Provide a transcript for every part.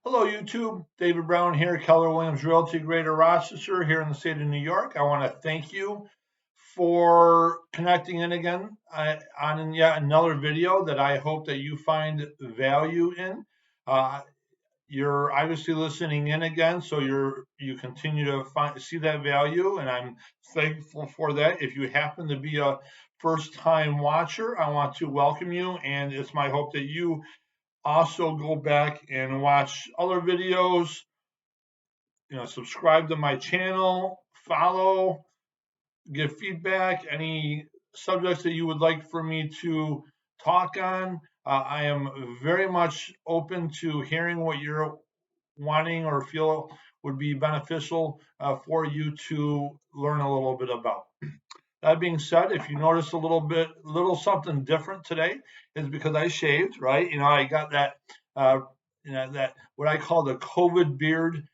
Hello, YouTube. David Brown here, Keller Williams Realty, Greater Rochester, here in the state of New York. I want to thank you for connecting in again on yet another video that I hope that you find value in. Uh, you're obviously listening in again, so you continue to see that value, and I'm thankful for that. If you happen to be a first-time watcher, I want to welcome you, and it's my hope that you also go back and watch other videos, subscribe to my channel, follow, give feedback, any subjects that you would like for me to talk on. I am very much open to hearing what you're wanting or feel would be beneficial for you to learn a little bit about. That being said, if you notice little something different today, is because I shaved, right? I got uh, that what I call the COVID beard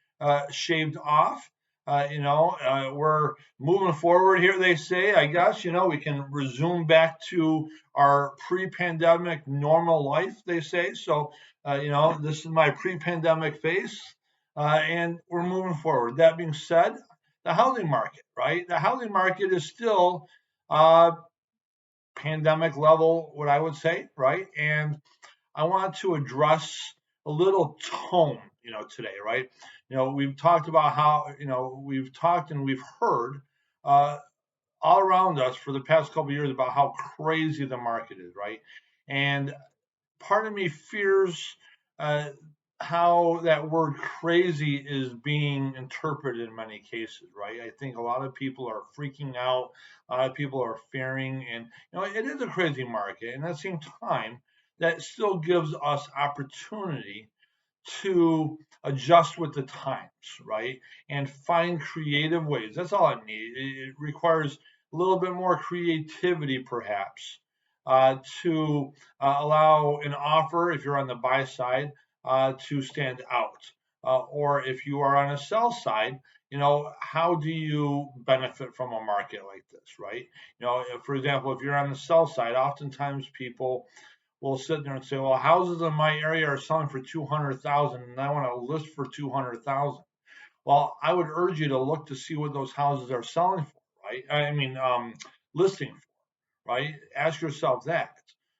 shaved off. We're moving forward here, they say. I guess, we can resume back to our pre-pandemic normal life, they say. So, this is my pre-pandemic face, and we're moving forward. That being said, the housing market, right? The housing market is still uh, pandemic level, what I would say, right? And I want to address a little tone, today, right? We've talked about how, we've talked and we've heard uh, all around us for the past couple of years about how crazy the market is, right? And part of me fears uh, how that word crazy is being interpreted in many cases, right? I think a lot of people are freaking out, a lot of people are fearing, and it is a crazy market. And at the same time, that still gives us opportunity to adjust with the times, right? And find creative ways. That's all it needs. It requires a little bit more creativity, perhaps, to allow an offer, if you're on the buy side, to stand out. Or if you are on a sell side, how do you benefit from a market like this, right? For example, if you're on the sell side, oftentimes people will sit there and say, well, houses in my area are selling for 200,000 and I want to list for 200,000. Well, I would urge you to look to see what those houses are selling for, right? Listing for, right? Ask yourself that,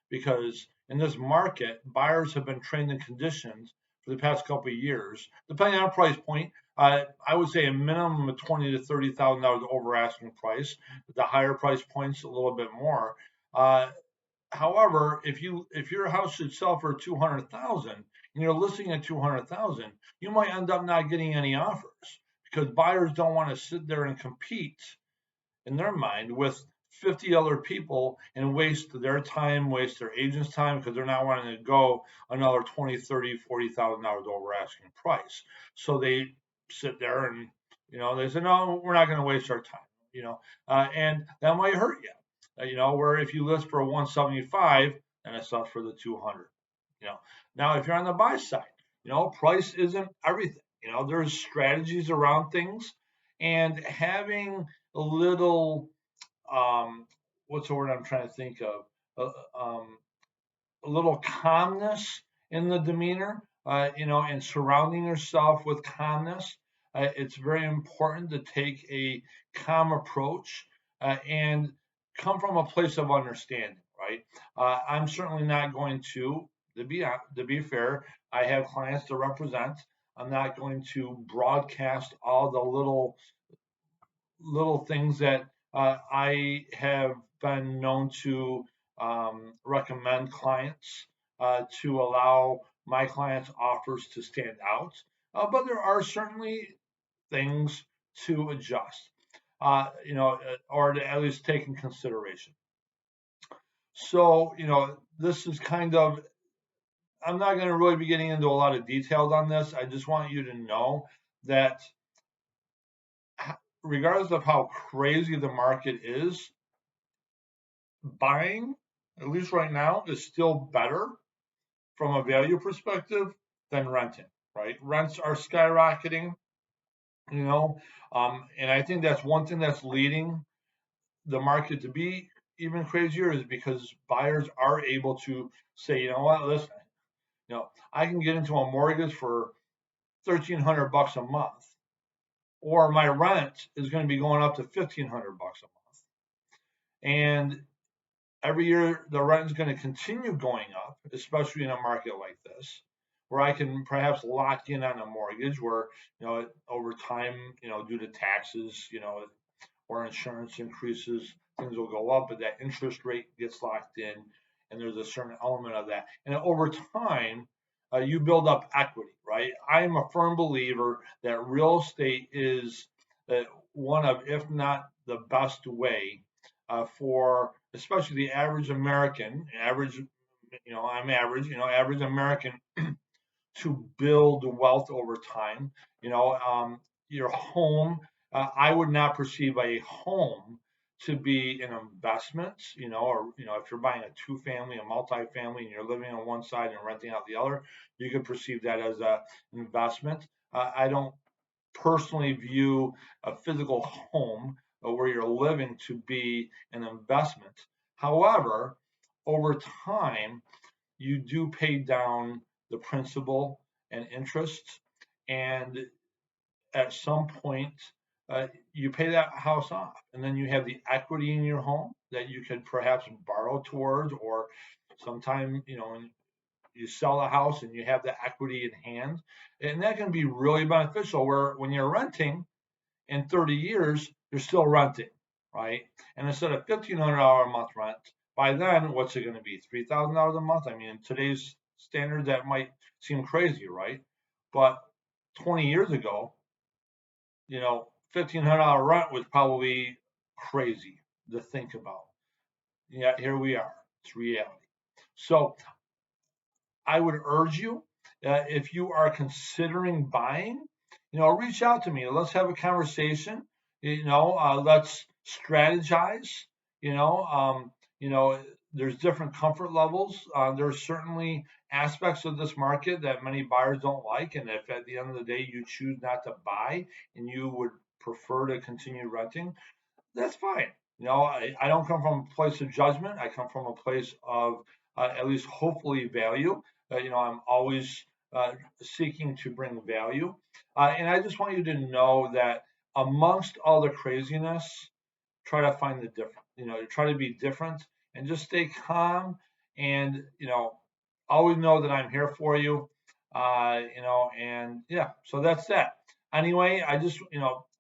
because in this market, buyers have been trained and conditioned for the past couple of years, depending on price point. I would say a minimum of $20,000 to $30,000 over asking price. The higher price points, a little bit more. However, if your house should sell for 200,000 and you're listing at 200,000, you might end up not getting any offers because buyers don't want to sit there and compete in their mind with 50 other people and waste their time, waste their agent's time because they're not wanting to go another 20, 30, $40,000 over asking price. So they sit there and they say, no, we're not going to waste our time. And that might hurt you. Where if you list for 175, then it sells for the 200. Now if you're on the buy side, price isn't everything. There's strategies around things, and having a little what's the word I'm trying to think of? A little calmness in the demeanor, and surrounding yourself with calmness. It's very important to take a calm approach and come from a place of understanding, right? I'm certainly not going to be fair, I have clients to represent. I'm not going to broadcast all the little things that I have been known to recommend clients to allow my clients' offers to stand out. But there are certainly things to adjust, or to at least take in consideration. So, this is kind of, I'm not going to really be getting into a lot of details on this. I just want you to know that regardless of how crazy the market is, buying, at least right now, is still better from a value perspective than renting, right? Rents are skyrocketing, and I think that's one thing that's leading the market to be even crazier is because buyers are able to say, you know what, listen, I can get into a mortgage for $1,300 a month, or my rent is going to be going up to $1,500 a month. And every year the rent is going to continue going up, especially in a market like this, where I can perhaps lock in on a mortgage where, over time, due to taxes, or insurance increases, things will go up, but that interest rate gets locked in, and there's a certain element of that. And over time, you build up equity, right? I am a firm believer that real estate is one of, if not the best way for, especially the average American, average American to build wealth over time. Your home, I would not perceive a home to be an investment, or, if you're buying a two-family, a multi-family, and you're living on one side and renting out the other, you could perceive that as an investment. I don't personally view a physical home where you're living to be an investment. However, over time, you do pay down the principal and interest, and at some point, you pay that house off, and then you have the equity in your home that you could perhaps borrow towards, or sometime, you sell a house and you have the equity in hand, and that can be really beneficial. Where when you're renting, in 30 years, you're still renting, right? And instead of $1,500 a month rent, by then, what's it going to be? $3,000 a month? I mean, in today's standard, that might seem crazy, right? But 20 years ago, $1,500 rent was probably crazy to think about. Yeah, here we are. It's reality. So I would urge you, if you are considering buying, reach out to me. Let's have a conversation. Let's strategize. There's different comfort levels. There's certainly aspects of this market that many buyers don't like, and if at the end of the day you choose not to buy and you would prefer to continue renting, that's fine. I don't come from a place of judgment. I come from a place of at least hopefully value. I'm always seeking to bring value. And I just want you to know that amongst all the craziness, try to find the different, try to be different and just stay calm, and, always know that I'm here for you. And yeah, so that's that. Anyway, I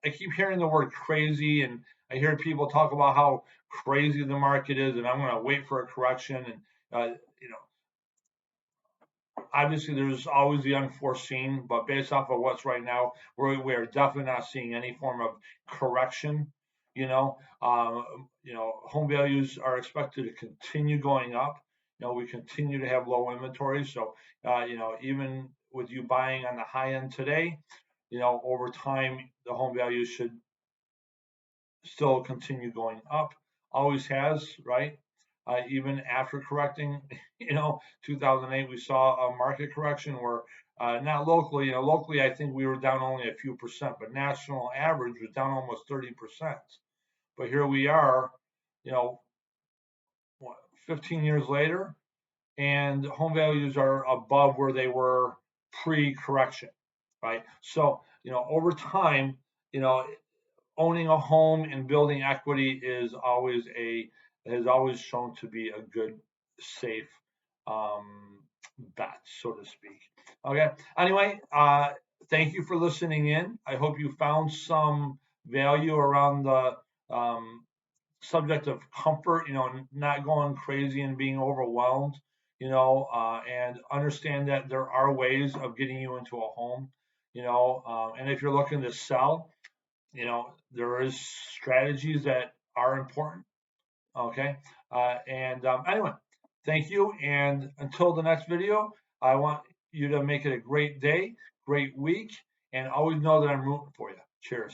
keep hearing the word crazy, and I hear people talk about how crazy the market is, and I'm going to wait for a correction. And, obviously there's always the unforeseen, but based off of what's right now, we're definitely not seeing any form of correction. Home values are expected to continue going up. We continue to have low inventory, so even with you buying on the high end today, over time the home values should still continue going up. Always has, right? Even after correcting, 2008, we saw a market correction where not locally, locally, I think we were down only a few percent, but national average was down almost 30%. But here we are, 15 years later, and home values are above where they were pre-correction, right? So, over time, owning a home and building equity has always shown to be a good, safe bet, so to speak. Okay. Anyway, thank you for listening in. I hope you found some value around the subject of comfort, not going crazy and being overwhelmed, and understand that there are ways of getting you into a home, and if you're looking to sell, there is strategies that are important. Okay. Anyway, thank you. And until the next video, I want you to make it a great day, great week, and always know that I'm rooting for you. Cheers.